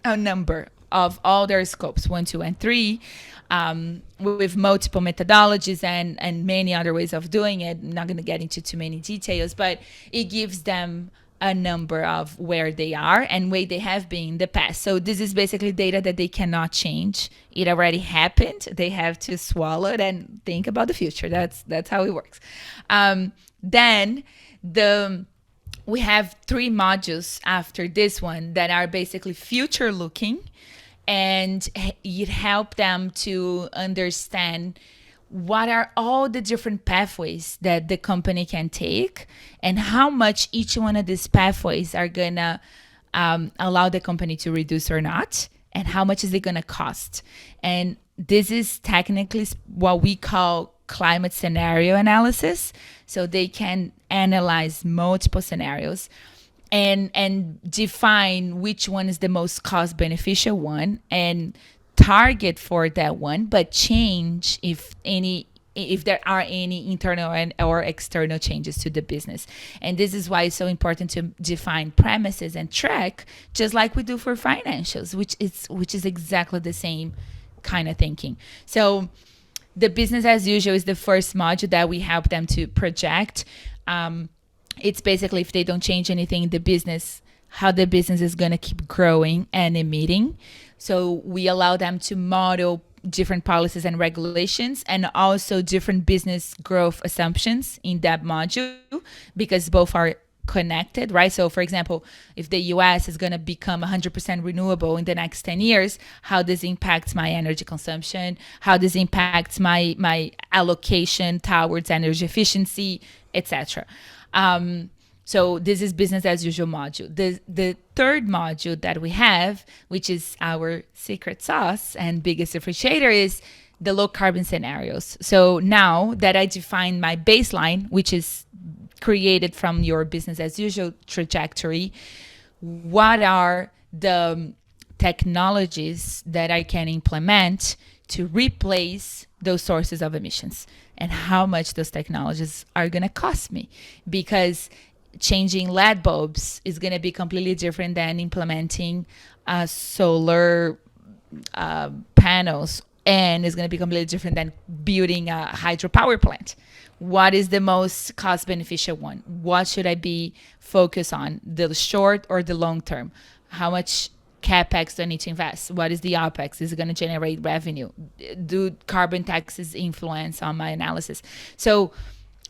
a number of all their scopes 1, 2, and 3, with multiple methodologies and many other ways of doing it. I'm not going to get into too many details, but it gives them a number of where they are and where they have been in the past. So this is basically data that they cannot change. It already happened. They have to swallow it and think about the future. That's how it works. Then we have 3 modules after this one that are basically future looking, and it helps them to understand what are all the different pathways that the company can take and how much each one of these pathways are going to allow the company to reduce or not, and how much is it going to cost. And this is technically what we call climate scenario analysis. So they can analyze multiple scenarios. and define which one is the most cost beneficial one and target for that one, but change if there are any internal or external changes to the business. And this is why it's so important to define premises and track, just like we do for financials, which is exactly the same kind of thinking. So the business as usual is the first module that we help them to project. It's basically, if they don't change anything in the business, how the business is going to keep growing and emitting. So we allow them to model different policies and regulations and also different business growth assumptions in that module, because both are connected, right? So for example, if the US is going to become 100% renewable in the next 10 years, how this impacts my energy consumption, how this impacts my allocation towards energy efficiency, etc. So this is business as usual module. The third module that we have, which is our secret sauce and biggest differentiator, is the low carbon scenarios. So now that I define my baseline, which is created from your business as usual trajectory, what are the technologies that I can implement to replace those sources of emissions, and how much those technologies are going to cost me? Because changing LED bulbs is going to be completely different than implementing solar panels, and it's going to be completely different than building a hydropower plant. What is the most cost beneficial one? What should I be focused on, the short or the long term? How much CapEx do I need to invest? What is the OpEx? Is it going to generate revenue? Do carbon taxes influence on my analysis? So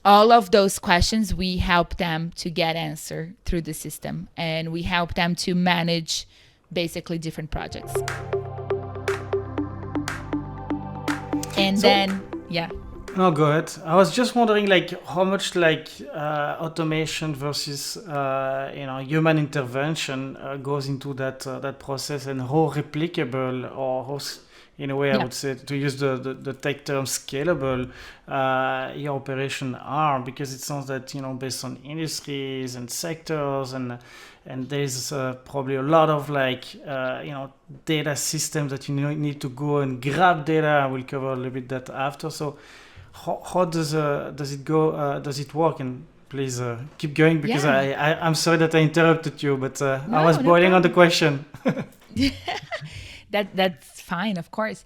all of those questions, we help them to get answer through the system, and we help them to manage basically different projects. And then, yeah. No, go ahead. I was just wondering, like, how much, like, automation versus, human intervention goes into that process, and how replicable, or how, in a way, I would say, to use the tech term, scalable, your operation are, because it sounds that, based on industries and sectors, and there's probably a lot of, like, data systems that you need to go and grab data. I will cover a little bit that after. So how does it go? Does it work? And please keep going, because I'm sorry that I interrupted you, but I was boiling on the question. That's fine, of course.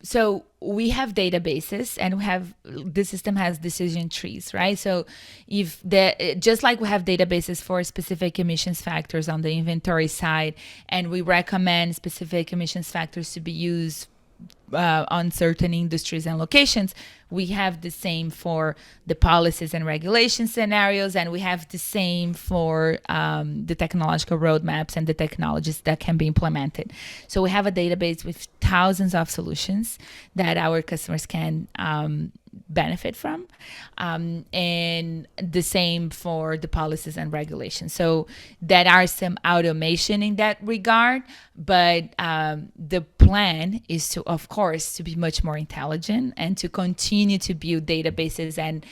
So we have databases, and the system has decision trees, right? So just like we have databases for specific emissions factors on the inventory side, and we recommend specific emissions factors to be used on certain industries and locations, we have the same for the policies and regulation scenarios, and we have the same for the technological roadmaps and the technologies that can be implemented. So we have a database with thousands of solutions that our customers can benefit from, and the same for the policies and regulations. So there are some automation in that regard, but the plan is to, of course, to be much more intelligent and to continue to build databases and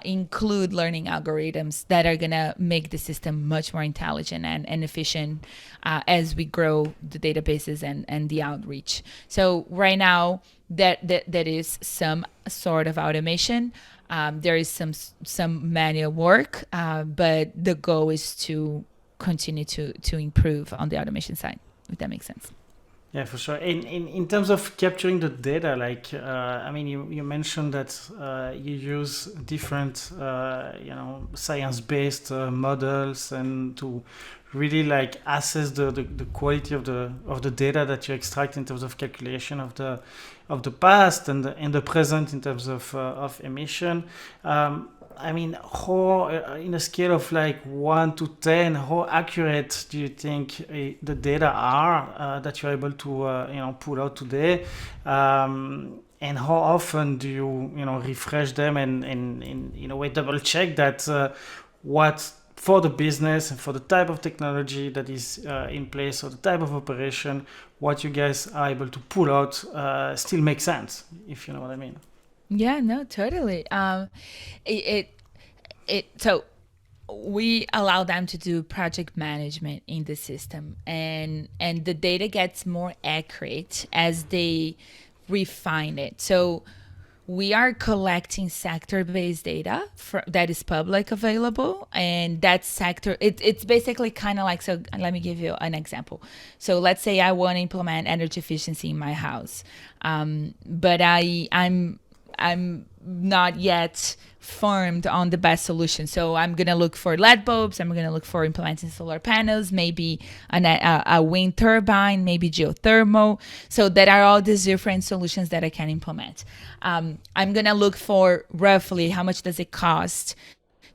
include learning algorithms that are going to make the system much more intelligent and efficient as we grow the databases and the outreach. So right now, that is some sort of automation. There is some manual work, but the goal is to continue to improve on the automation side, if that makes sense. Yeah, for sure. In terms of capturing the data, like, you mentioned that you use different, science-based models, and to really, like, assess the quality of the data that you extract in terms of calculation of the past and the present in terms of emission. How, in a scale of, like, 1 to 10, how accurate do you think the data are that you're able to pull out today? And how often do you refresh them and in a way double check that what for the business and for the type of technology that is in place, or the type of operation, what you guys are able to pull out still makes sense, if you know what I mean? Yeah, no, totally. So we allow them to do project management in the system, and the data gets more accurate as they refine it. So we are collecting sector-based data that is public available, and that sector, it's basically kind of like, so let me give you an example. So let's say I want to implement energy efficiency in my house, but I'm not yet firmed on the best solution. So I'm going to look for LED bulbs. I'm going to look for implementing solar panels, maybe a wind turbine, maybe geothermal. So there are all these different solutions that I can implement. I'm going to look for roughly how much does it cost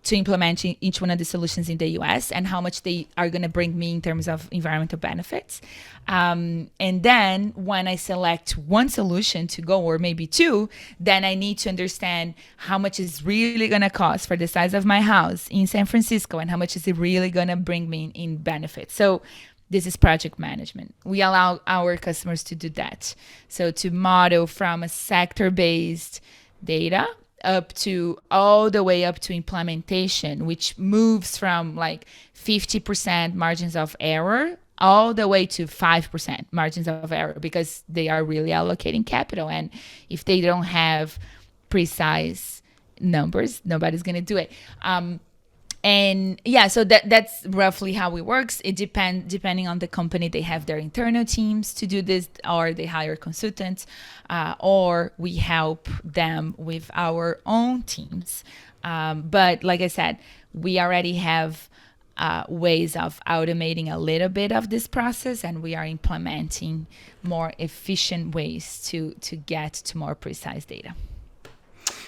to implement each one of the solutions in the US and how much they are going to bring me in terms of environmental benefits. And then when I select one solution to go, or maybe two, then I need to understand how much is really going to cost for the size of my house in San Francisco and how much is it really going to bring me in benefits. So this is project management. We allow our customers to do that. So to model from a sector-based data up to all the way up to implementation, which moves from like 50% margins of error all the way to 5% margins of error, because they are really allocating capital. And if they don't have precise numbers, nobody's going to do it. And yeah, so that's roughly how it works. It depending on the company, they have their internal teams to do this, or they hire consultants, or we help them with our own teams. But like I said, we already have ways of automating a little bit of this process, and we are implementing more efficient ways to get to more precise data.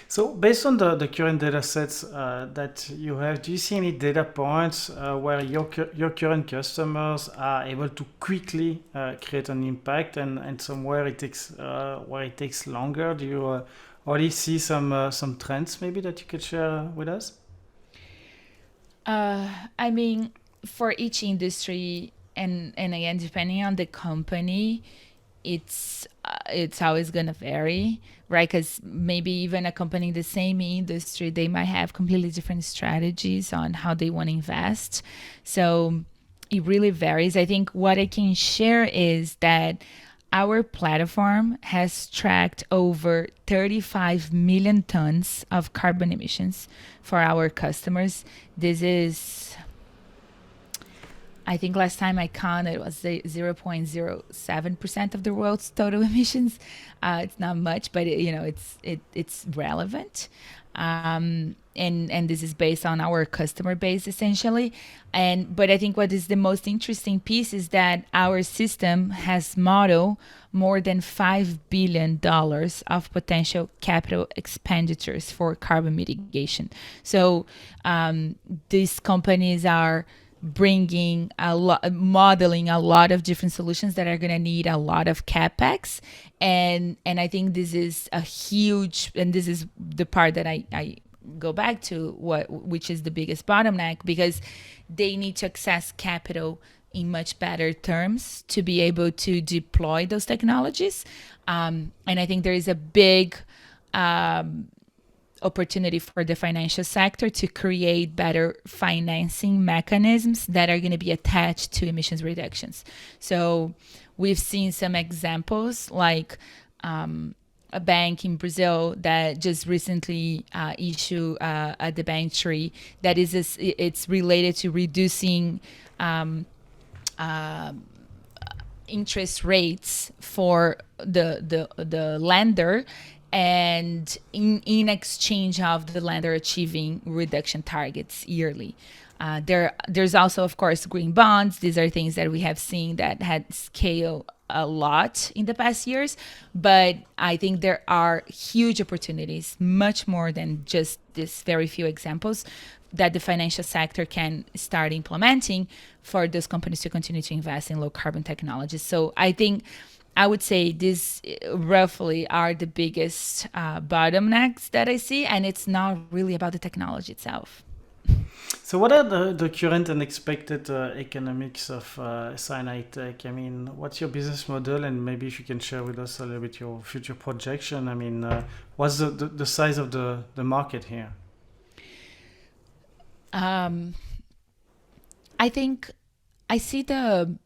So based on the current data sets that you have, do you see any data points where your current customers are able to quickly create an impact, and somewhere it takes where it takes longer? Do you already see some trends maybe that you could share with us? I mean, for each industry, and again, depending on the company, it's always gonna vary, right? Because maybe even a company in the same industry, they might have completely different strategies on how they want to invest. So it really varies. I think what I can share is that our platform has tracked over 35 million tons of carbon emissions for our customers. This is, I think last time I counted, it was 0.07% of the world's total emissions. It's not much, but it's relevant. And this is based on our customer base essentially. But I think what is the most interesting piece is that our system has modeled more than $5 billion of potential capital expenditures for carbon mitigation. So these companies are bringing modeling a lot of different solutions that are going to need a lot of capex, and I think this is a huge, and this is the part that I go back to, which is the biggest bottleneck, because they need to access capital in much better terms to be able to deploy those technologies, and I think there is a big opportunity for the financial sector to create better financing mechanisms that are going to be attached to emissions reductions. So we've seen some examples like a bank in Brazil that just recently issued a debenture that it's related to reducing interest rates for the lender, and in exchange of the lender achieving reduction targets yearly. There's also, of course, green bonds. These are things that we have seen that had scaled a lot in the past years, but I think there are huge opportunities, much more than just these very few examples, that the financial sector can start implementing for those companies to continue to invest in low carbon technologies. So I would say these roughly are the biggest bottlenecks that I see, and it's not really about the technology itself. So what are the current and expected economics of SINAI Tech? I mean, what's your business model? And maybe if you can share with us a little bit your future projection. I mean, what's the size of the market here? Um, I think I see the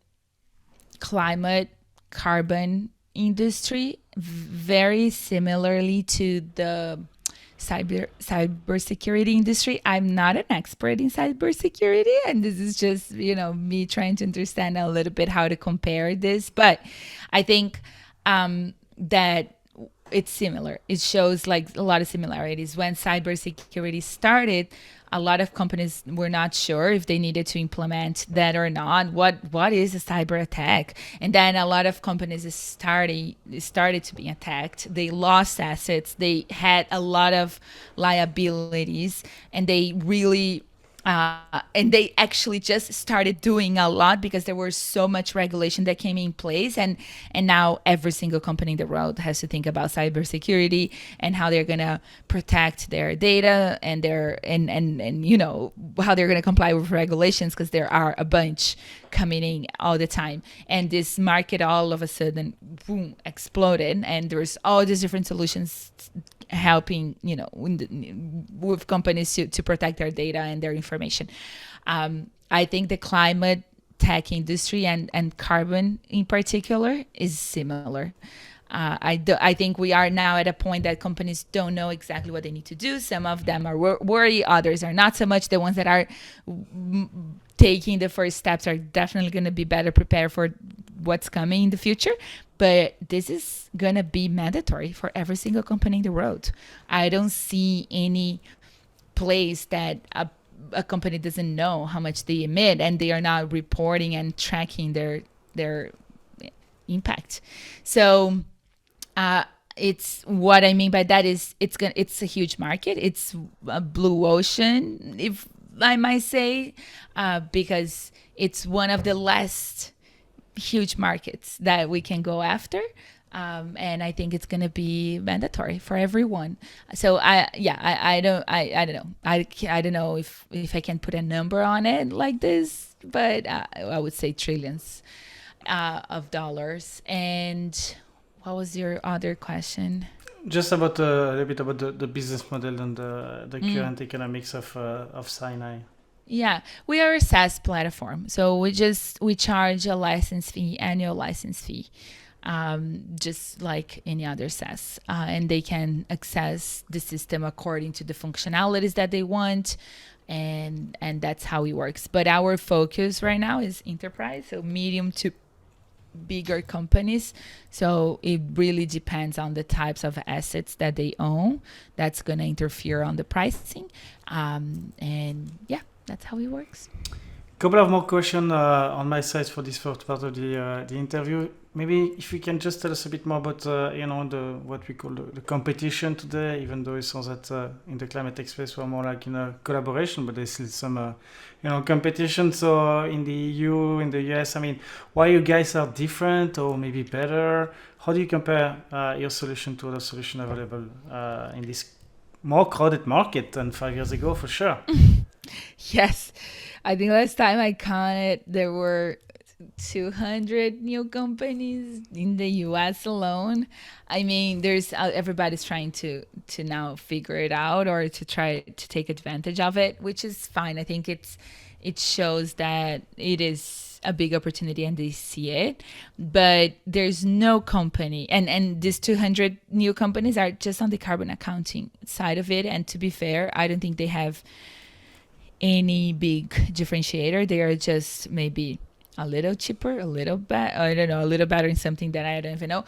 climate carbon industry very similarly to the cybersecurity industry. I'm not an expert in cybersecurity, and this is just me trying to understand a little bit how to compare this. But I think that it's similar. It shows like a lot of similarities. When cybersecurity started, a lot of companies were not sure if they needed to implement that or not. What is a cyber attack? And then a lot of companies started to be attacked. They lost assets. They had a lot of liabilities, and they really and they actually just started doing a lot because there was so much regulation that came in place, and now every single company in the world has to think about cybersecurity and how they're gonna protect their data and their and how they're gonna comply with regulations, because there are a bunch coming in all the time. And this market all of a sudden, boom, exploded, and there's all these different solutions helping with companies to protect their data and their information. I think the climate tech industry and carbon in particular is similar. I think we are now at a point that companies don't know exactly what they need to do. Some of them are worried, others are not so much. The ones that are taking the first steps are definitely going to be better prepared for what's coming in the future. But this is going to be mandatory for every single company in the world. I don't see any place that a company doesn't know how much they emit and they are not reporting and tracking their impact. So it's what I mean by that is it's a huge market. It's a blue ocean, if I might say, because it's one of the last huge markets that we can go after. And I think it's going to be mandatory for everyone. So I don't know. I don't know if I can put a number on it like this, but I would say trillions of dollars. And what was your other question? Just about a little bit about the business model and the current economics of SINAI. Yeah, we are a SaaS platform, so we charge a license fee, annual license fee, just like any other SaaS, and they can access the system according to the functionalities that they want, and that's how it works. But our focus right now is enterprise, so medium to bigger companies. So it really depends on the types of assets that they own. That's going to interfere on the pricing, and yeah. That's how it works. Couple of more questions on my side for this first part of the interview. Maybe if you can just tell us a bit more about what we call the competition today. Even though it sounds that in the climate tech space we're more like in a collaboration, but there's still some competition. So in the EU, in the US, I mean, why you guys are different or maybe better? How do you compare your solution to other solution available in this more crowded market than 5 years ago, for sure? Yes, I think last time I counted, there were 200 new companies in the US alone. I mean, there's everybody's trying to now figure it out or to try to take advantage of it, which is fine. I think it shows that it is a big opportunity and they see it. But there's no company, and these 200 new companies are just on the carbon accounting side of it. And to be fair, I don't think they have any big differentiator. They are just maybe a little cheaper, a little better, I don't know, a little better in something that I don't even know.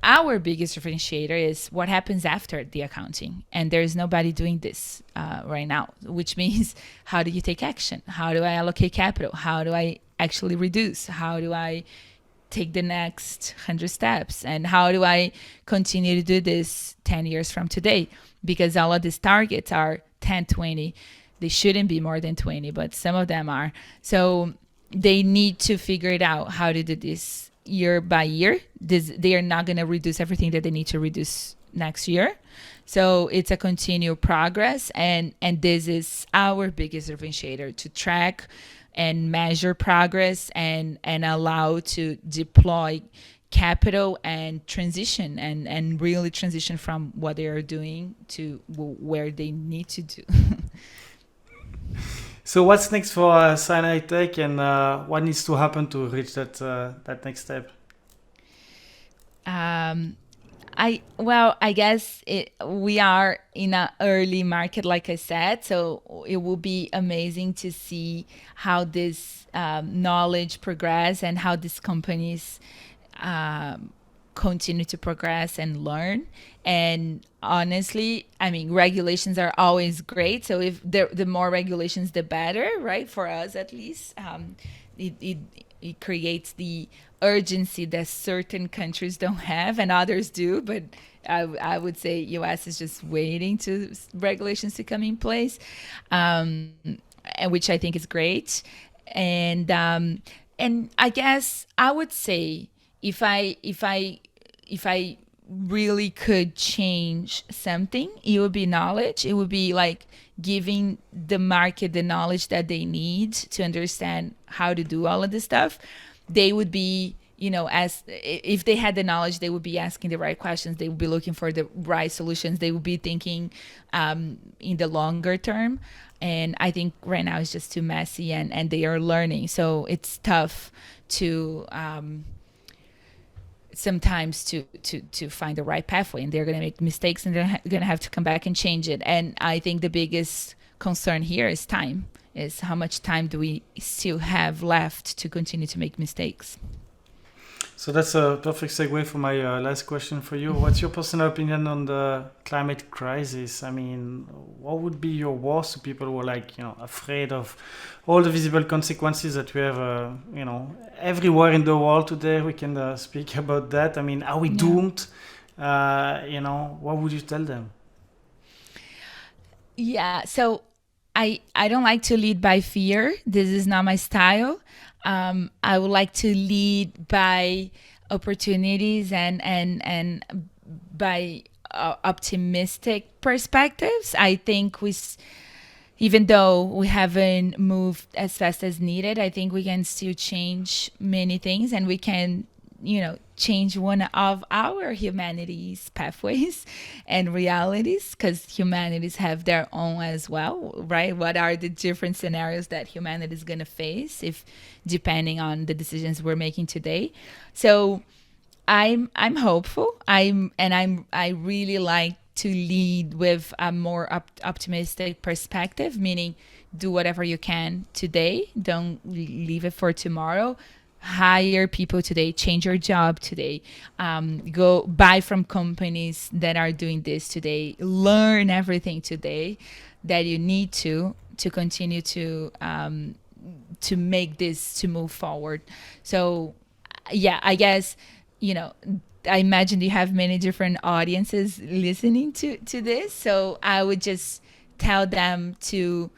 Our biggest differentiator is what happens after the accounting, and there's nobody doing this right now, which means how do you take action? How do I allocate capital? How do I actually reduce? How do I take the next 100 steps? And how do I continue to do this 10 years from today? Because all of these targets are 10, 20. They shouldn't be more than 20, but some of them are. So they need to figure it out how to do this year by year. They are not going to reduce everything that they need to reduce next year. So it's a continual progress. And this is our biggest differentiator, to track and measure progress and allow to deploy capital and transition and really transition from what they are doing to where they need to do. So what's next for SINAI Tech, and what needs to happen to reach that next step? I guess we are in an early market, like I said, so it will be amazing to see how this knowledge progress and how these companies continue to progress and learn. And honestly, I mean, regulations are always great. So if the more regulations, the better, right? For us, at least, it creates the urgency that certain countries don't have and others do. But I would say U.S. is just waiting to regulations to come in place, and which I think is great. And I guess I would say if I really could change something, it would be knowledge. It would be like giving the market the knowledge that they need to understand how to do all of this stuff. They would be, as if they had the knowledge, they would be asking the right questions. They would be looking for the right solutions. They would be thinking in the longer term. And I think right now it's just too messy, and they are learning. So it's tough to sometimes to find the right pathway, and they're going to make mistakes, and they're going to have to come back and change it. And I think the biggest concern here is time, is how much time do we still have left to continue to make mistakes. So that's a perfect segue for my last question for you. What's your personal opinion on the climate crisis? I mean, what would be your words to people who are afraid of all the visible consequences that we have, everywhere in the world today? We can speak about that. I mean, are we doomed? What would you tell them? Yeah, so I don't like to lead by fear. This is not my style. I would like to lead by opportunities and by optimistic perspectives. I think even though we haven't moved as fast as needed, I think we can still change many things, and we can, change one of our humanity's pathways and realities, because humanities have their own as well, right? What are the different scenarios that humanity is going to face if depending on the decisions we're making today? So I'm hopeful. I really like to lead with a more optimistic perspective, meaning do whatever you can today. Don't leave it for tomorrow. Hire people today, change your job today, go buy from companies that are doing this today, learn everything today that you need to continue to make this, to move forward. So yeah, I guess, I imagine you have many different audiences listening to this. So I would just tell them to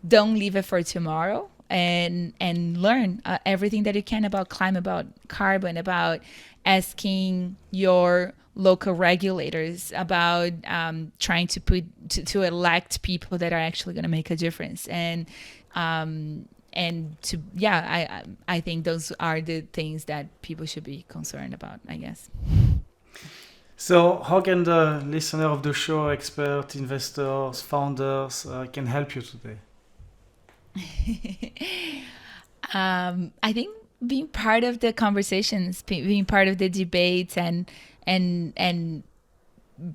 don't leave it for tomorrow, and learn everything that you can about climate, about carbon, about asking your local regulators, about trying to elect people that are actually going to make a difference. And I think those are the things that people should be concerned about, I guess. So how can the listener of the show, experts, investors, founders, can help you today? I think being part of the conversations, being part of the debates, and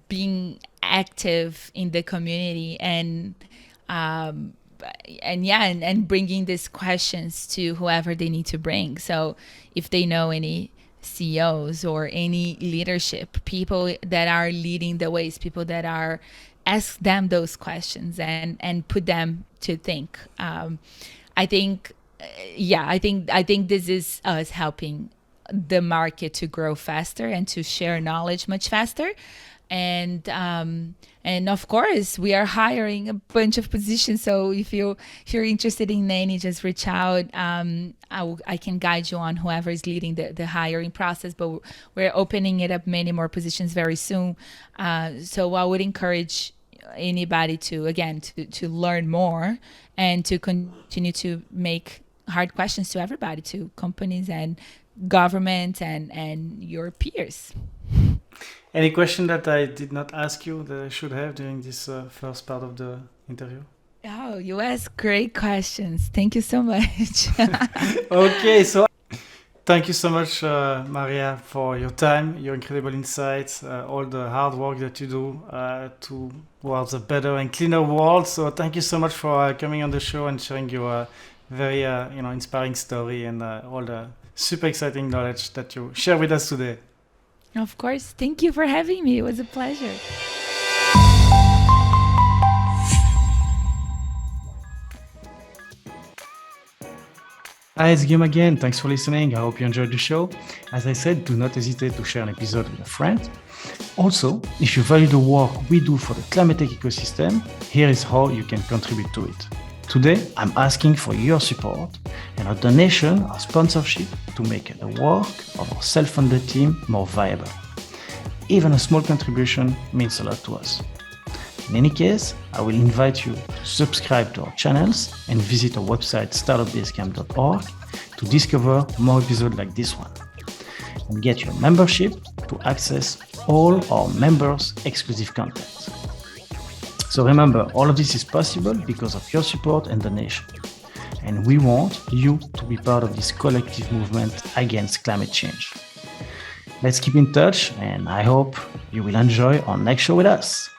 being active in the community, and bringing these questions to whoever they need to bring. So if they know any CEOs or any leadership people that are leading the ways, people that are, ask them those questions and put them to think. I think this is us helping the market to grow faster and to share knowledge much faster. And of course, we are hiring a bunch of positions. So if you're interested in any, just reach out. I can guide you on whoever is leading the hiring process. But we're opening it up many more positions very soon. So I would encourage anybody to learn more and to continue to make hard questions to everybody, to companies and government and your peers. Any question that I did not ask you that I should have during this first part of the interview? Oh, you ask great questions. Thank you so much. Okay, so thank you so much, Maria, for your time, your incredible insights, all the hard work that you do towards a better and cleaner world. So thank you so much for coming on the show and sharing your very inspiring story and all the super exciting knowledge that you share with us today. Of course. Thank you for having me. It was a pleasure. Hi, it's Guillaume again. Thanks for listening. I hope you enjoyed the show. As I said, do not hesitate to share an episode with a friend. Also, if you value the work we do for the climate tech ecosystem, here is how you can contribute to it. Today, I'm asking for your support and a donation or sponsorship to make the work of our self-funded team more viable. Even a small contribution means a lot to us. In any case, I will invite you to subscribe to our channels and visit our website startupbasecamp.org to discover more episodes like this one. And get your membership to access all our members' exclusive content. So remember, all of this is possible because of your support and donation. And we want you to be part of this collective movement against climate change. Let's keep in touch, and I hope you will enjoy our next show with us.